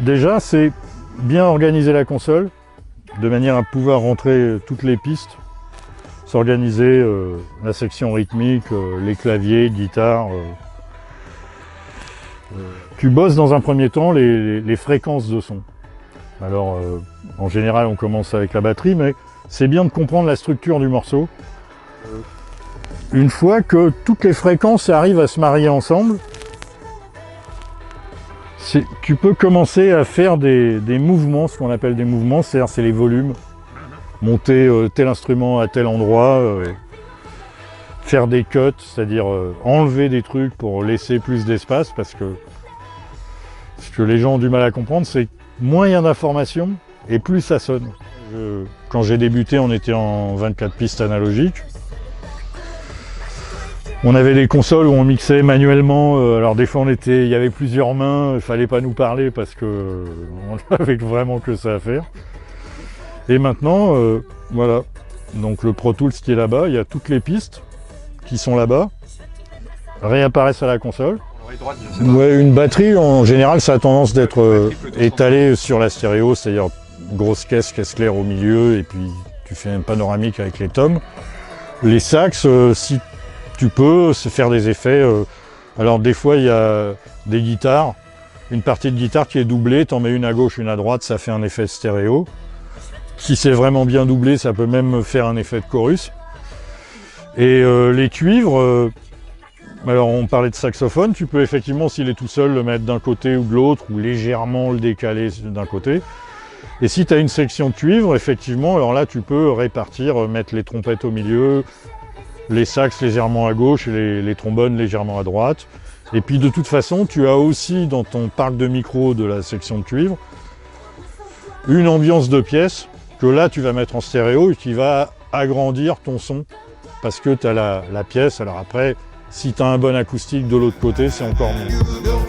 Déjà, c'est bien organiser la console, de manière à pouvoir rentrer toutes les pistes, s'organiser la section rythmique, les claviers, guitare. Tu bosses dans un premier temps les fréquences de son. Alors, en général, on commence avec la batterie, mais c'est bien de comprendre la structure du morceau. Une fois que toutes les fréquences arrivent à se marier ensemble, tu peux commencer à faire des mouvements, ce qu'on appelle des mouvements, c'est-à-dire c'est les volumes. Monter tel instrument à tel endroit, faire des cuts, c'est-à-dire enlever des trucs pour laisser plus d'espace, parce que ce que les gens ont du mal à comprendre, c'est que moins il y a d'informations et plus ça sonne. Quand j'ai débuté, on était en 24 pistes analogiques. On avait des consoles où on mixait manuellement, alors des fois il y avait plusieurs mains, il fallait pas nous parler parce que on avait vraiment que ça à faire. Et maintenant, voilà, donc le Pro Tools qui est là-bas, il y a toutes les pistes qui sont là-bas, réapparaissent à la console. Ouais, une batterie, en général, ça a tendance d'être étalée sur la stéréo, c'est-à-dire grosse caisse claire au milieu, et puis tu fais un panoramique avec les tomes. Les sax, si tu peux se faire des effets. Alors des fois il y a des guitares, une partie de guitare qui est doublée, t'en mets une à gauche, une à droite, ça fait un effet stéréo. Si c'est vraiment bien doublé, ça peut même faire un effet de chorus. Et les cuivres, alors on parlait de saxophone, tu peux effectivement, s'il est tout seul, le mettre d'un côté ou de l'autre, ou légèrement le décaler d'un côté. Et si tu as une section de cuivre, effectivement, alors là tu peux répartir, mettre les trompettes au milieu, les sax légèrement à gauche et les trombones légèrement à droite. Et puis de toute façon, tu as aussi dans ton parc de micros de la section de cuivre une ambiance de pièce que là tu vas mettre en stéréo et qui va agrandir ton son parce que tu as la pièce. Alors après, si tu as un bon acoustique de l'autre côté, c'est encore mieux.